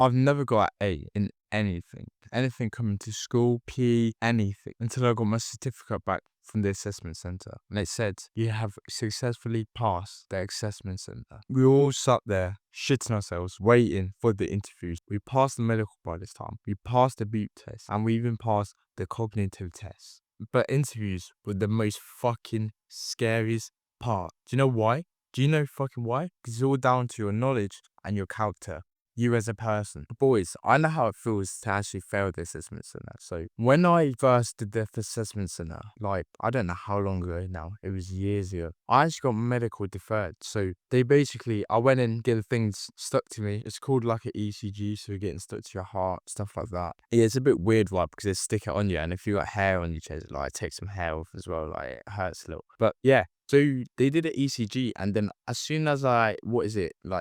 I've never got an A in anything. Anything coming to school, PE, anything, until I got my certificate back from the assessment center. And it said, you have successfully passed the assessment center. We all sat there, shitting ourselves, waiting for the interviews. We passed the medical by this time. We passed the boot test. And we even passed the cognitive test. But interviews were the most fucking scariest part. Do you know why? Do you know fucking why? Because it's all down to your knowledge and your character. You as a person. Boys, I know how it feels to actually fail the assessment center. So when I first did the assessment center, like, I don't know how long ago now, it was years ago, I actually got medical deferred. So they basically, I went and get the things stuck to me. It's called like an ECG, so you're getting stuck to your heart, stuff like that. Yeah, it's a bit weird, right? Because they stick it on you, and if you got hair on your chest, like, take some hair off as well, like, it hurts a little. But yeah. So they did an ECG, and then as soon as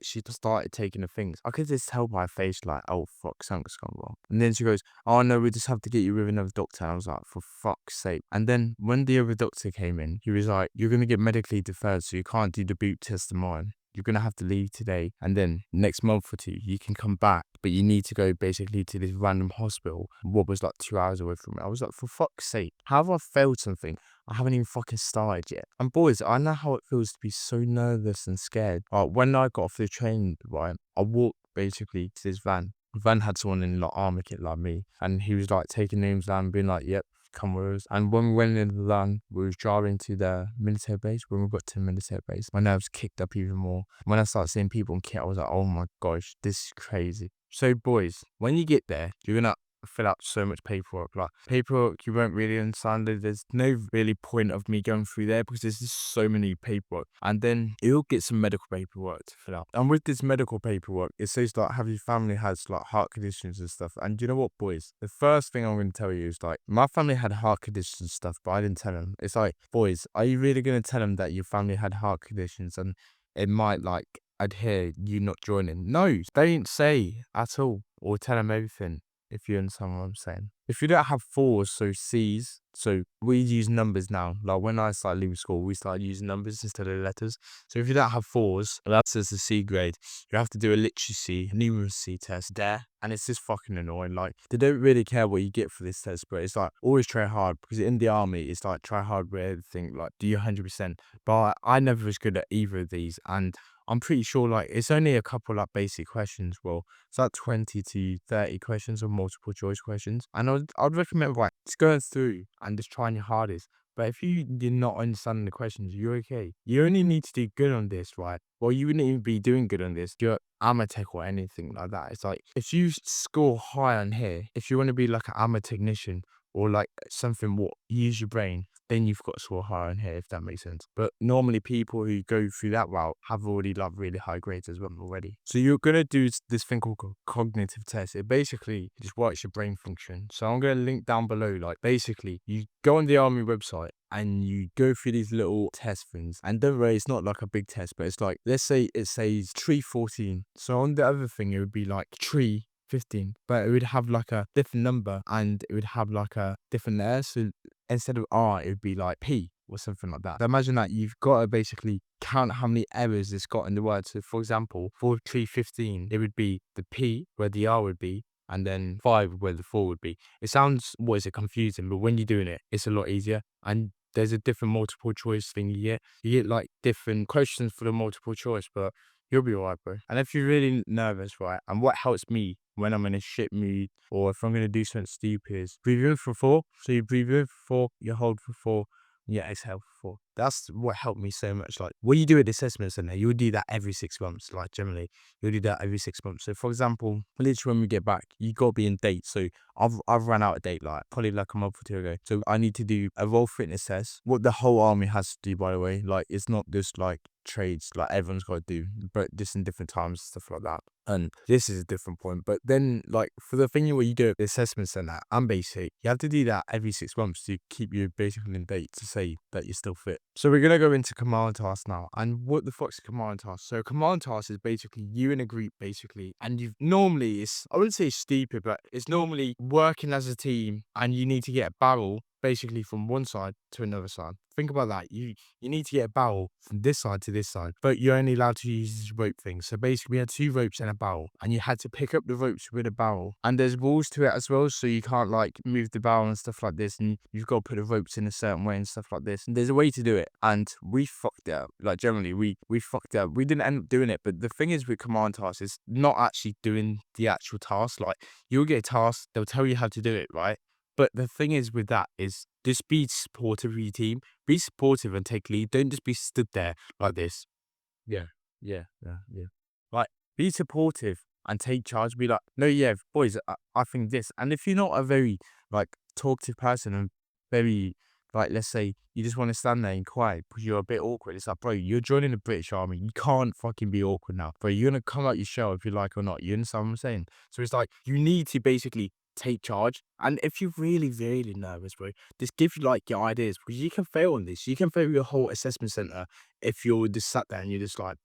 she started taking the things, I could just tell by her face, like, oh fuck, something's gone wrong. And then she goes, oh no, we just have to get you with another doctor. And I was like, for fuck's sake. And then when the other doctor came in, he was like, you're gonna get medically deferred, so you can't do the boot test tomorrow. You're going to have to leave today, and then next month or two, you can come back, but you need to go basically to this random hospital, what was like 2 hours away from me. I was like, for fuck's sake, how have I failed something? I haven't even fucking started yet. And boys, I know how it feels to be so nervous and scared. When I got off the train, right, I walked basically to this van. The van had someone in like armor kit like me, and he was like taking names down and being like, yep, come with us. And when we went in the van, we was driving to the military base. When we got to the military base, my nerves kicked up even more. When I started seeing people in kit, I was like, oh my gosh, this is crazy. So boys, when you get there, you're gonna fill out so much paperwork. Like, paperwork you won't really understand it. There's no really point of me going through there because there's just so many paperwork. And then you'll get some medical paperwork to fill out. And with this medical paperwork, it says like, have your family has like heart conditions and stuff. And you know what, boys? The first thing I'm going to tell you is like, my family had heart conditions and stuff, but I didn't tell them. It's like, boys, are you really going to tell them that your family had heart conditions and it might like adhere you not joining? No, they didn't say at all or tell them everything. If you understand what I'm saying. If you don't have fours, so C's, so we use numbers now. Like when I started leaving school, we started using numbers instead of letters. So if you don't have fours, that's as a C grade, you have to do a literacy, numeracy test there. And it's just fucking annoying. Like, they don't really care what you get for this test, but it's like, always try hard, because in the army, it's like, try hard with everything, like, do your 100%. But I never was good at either of these, and I'm pretty sure, like, it's only a couple, like, basic questions. Well, it's like 20 to 30 questions or multiple choice questions. And I'd recommend, like, just going through and just trying your hardest. But if you're not understanding the questions, you're okay. You only need to do good on this, right? Well, you wouldn't even be doing good on this. You're amateur or anything like that. It's like, if you score high on here, if you want to be like an amateur technician or like something what use your brain, then you've got to score higher in here, if that makes sense. But normally people who go through that route have already like really high grades as well already. So you're going to do this thing called cognitive test. It basically just works your brain function. So I'm going to link down below, like, basically you go on the army website and you go through these little test things. And don't worry, it's not like a big test, but it's like, let's say it says tree 14. So on the other thing, it would be like tree 15, but it would have like a different number and it would have like a different letter. So instead of R, it would be like P or something like that. So imagine that you've got to basically count how many errors it's got in the word. So for example, for tree 15, it would be the P where the R would be, and then 5 where the 4 would be. It sounds, confusing, but when you're doing it, it's a lot easier. And there's a different multiple choice thing you get. You get like different questions for the multiple choice, but you'll be alright, bro. And if you're really nervous, right, and what helps me when I'm in a shit mood or if I'm going to do something stupid is breathe in for 4. So you breathe in for 4, you hold for 4, yeah, exhale for 4. That's what helped me so much. Like, when you do an assessment center, you would do that every 6 months. Like, generally, you'll do that every 6 months. So, for example, literally when we get back, you got to be in date. So, I've run out of date, like, probably like a month or two ago. So, I need to do a role fitness test. What the whole army has to do, by the way. Like, it's not just like trades, like everyone's got to do, but just in different times, stuff like that. And this is a different point. But then, like, for the thing where you do the assessment center and basic, you have to do that every 6 months to keep you basically in date to say that you're still fit. So we're gonna go into command task now. And what the fuck's a command task? So command task is basically you in a group, basically, and you've normally, it's, I wouldn't say stupid, but it's normally working as a team and you need to get a barrel basically from one side to another side. Think about that. You need to get a barrel from this side to this side, but you're only allowed to use this rope thing. So basically, we had 2 ropes and a barrel, and you had to pick up the ropes with a barrel. And there's rules to it as well, so you can't like move the barrel and stuff like this, and you've got to put the ropes in a certain way and stuff like this. And there's a way to do it, and we fucked it up. Like generally, we fucked it up. We didn't end up doing it, but the thing is with command tasks is not actually doing the actual task. Like you'll get a task, they'll tell you how to do it, right? But the thing is with that is just be supportive of your team. Be supportive and take lead. Don't just be stood there like this. Yeah, yeah. Like, be supportive and take charge. Be like, no, yeah, boys, I think this. And if you're not a very, like, talkative person and very, like, let's say you just want to stand there and quiet because you're a bit awkward. It's like, bro, you're joining the British Army. You can't fucking be awkward now. Bro, you're going to come out your shell if you like or not. You understand what I'm saying? So it's like, you need to basically take charge. And if you're really, really nervous, bro, just give you like your ideas because you can fail on this. You can fail your whole assessment center if you're just sat there and you're just like,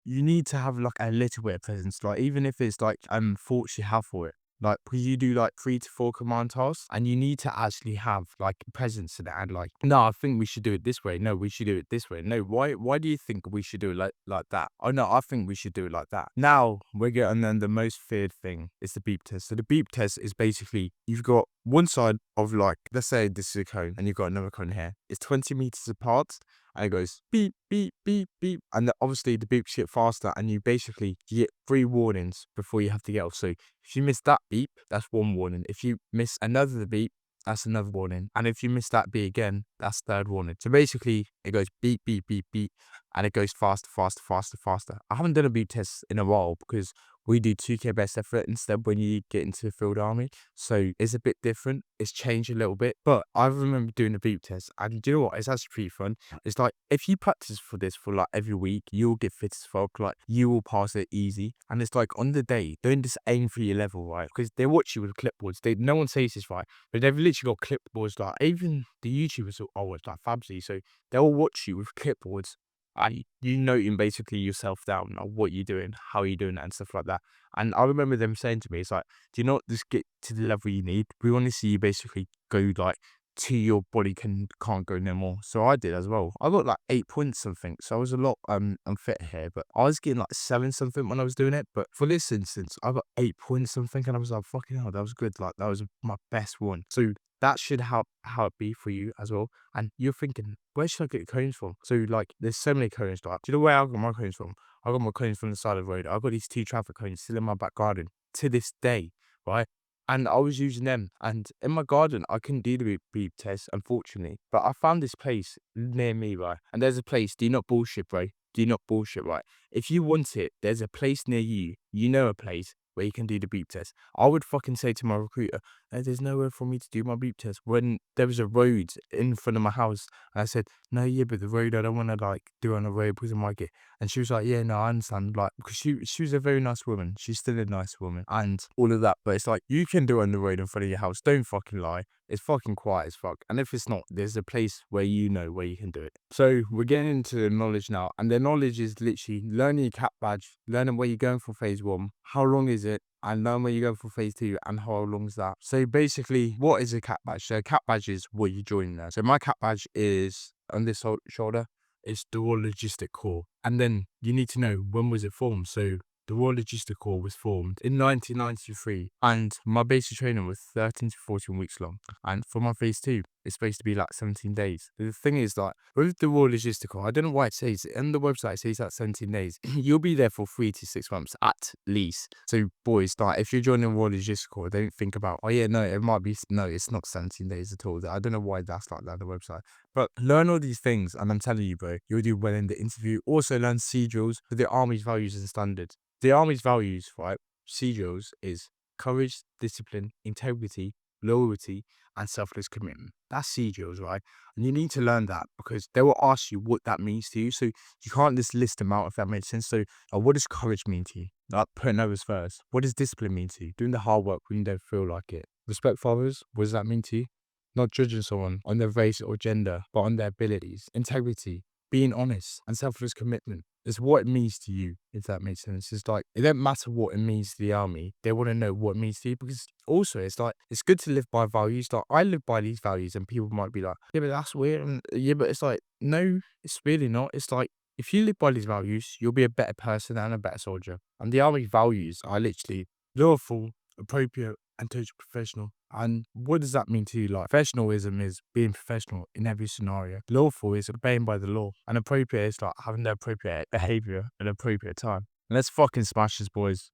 you need to have like a little bit of presence, like even if it's like thoughts you have for it. Like, because you do like 3 to 4 command tasks, and you need to actually have like presence in it. And like, no, I think we should do it this way. No, we should do it this way. No, why do you think we should do it like that? Oh no, I think we should do it like that. Now we're getting on the most feared thing is the beep test. So the beep test is basically you've got one side of like, let's say this is a cone, and you've got another cone here. It's 20 meters apart. And it goes beep, beep, beep, beep. And obviously the beeps get faster, and you get 3 warnings before you have to get off. So if you miss that beep, that's 1 warning. If you miss another beep, that's another warning. And if you miss that beep again, that's 3rd warning. So basically it goes beep, beep, beep, beep. And it goes faster, faster, faster, faster. I haven't done a beep test in a while because we do 2K best effort instead when you get into the field army. So it's a bit different. It's changed a little bit. But I remember doing a beep test. And do you know what? It's actually pretty fun. It's like, if you practice for this for like every week, you'll get fit as fuck. Like, you will pass it easy. And it's like, on the day, don't just aim for your level, right? Because they watch you with clipboards. No one says this, right? But they've literally got clipboards. Like, even the YouTubers are always like Fabsy. So they'll watch you with clipboards. And you noting basically yourself down, like what you're doing, how you're doing it, and stuff like that. And I remember them saying to me, it's like, do you not just get to the level you need? We want to see you basically go like to your body can't go no more. So I did as well. I got like 8 points something. So I was a lot unfit here, but I was getting like 7 something when I was doing it. But for this instance, I got 8 points something, and I was like, fucking hell, that was good. Like, that was my best one. So that should how it be for you as well. And you're thinking, where should I get cones from? So like, there's so many cones. Like, do you know where I got my cones from? I got my cones from the side of the road. I got these 2 traffic cones still in my back garden to this day, right? And I was using them. And in my garden, I couldn't do the beep test, unfortunately. But I found this place near me, right? And there's a place, do not bullshit, bro. Do not bullshit, right? If you want it, there's a place near you. You know a place where you can do the beep test. I would fucking say to my recruiter, there's nowhere for me to do my beep test. When there was a road in front of my house, and I said, no, yeah, but the road, I don't want to like do on the road because I might get. And she was like, yeah, no, I understand. Like, because she was a very nice woman. She's still a nice woman and all of that. But it's like, you can do it on the road in front of your house. Don't fucking lie. It's fucking quiet as fuck. And if it's not, there's a place where you know where you can do it. So we're getting into the knowledge now. And the knowledge is literally learning your cap badge, learning where you're going for phase 1, how long is it, and learn where you're going for phase 2 and how long is that. So basically, what is a cap badge? So a cap badge is what you're joining there. So my cap badge is on this shoulder. It's the Royal Logistic Corps. And then you need to know, when was it formed? So the Royal Logistic Corps was formed in 1993, and my basic training was 13 to 14 weeks long. And for my phase 2, it's supposed to be like 17 days. The thing is that with the Royal Logistic Corps, I don't know why it says it. On the website, it says that 17 days. You'll be there for 3 to 6 months at least. So boys, like, if you're joining the Royal Logistic Corps, don't think about, oh yeah, no, it might be, no, it's not 17 days at all. I don't know why that's like that on the website. But learn all these things, and I'm telling you, bro, you'll do well in the interview. Also learn sea drills for the Army's values and standards. The Army's values, right, sea drills, is courage, discipline, integrity, loyalty, and selfless commitment. That's sea drills, right? And you need to learn that because they will ask you what that means to you. So you can't just list them out, if that makes sense. So what does courage mean to you? Like, putting others first. What does discipline mean to you? Doing the hard work when you don't feel like it. Respect for others. What does that mean to you? Not judging someone on their race or gender, but on their abilities. Integrity, being honest, and selfless commitment. It's what it means to you, if that makes sense. It's like, it don't matter what it means to the army. They want to know what it means to you, because also it's like, it's good to live by values. Like, I live by these values, and people might be like, yeah, but that's weird. And yeah, but it's like, no, it's really not. It's like, if you live by these values, you'll be a better person and a better soldier. And the army values are literally lawful, appropriate, and totally professional. And what does that mean to you? Like, professionalism is being professional in every scenario. Lawful is obeying by the law. And appropriate is like having the appropriate behavior at an appropriate time. Let's fucking smash this, boys.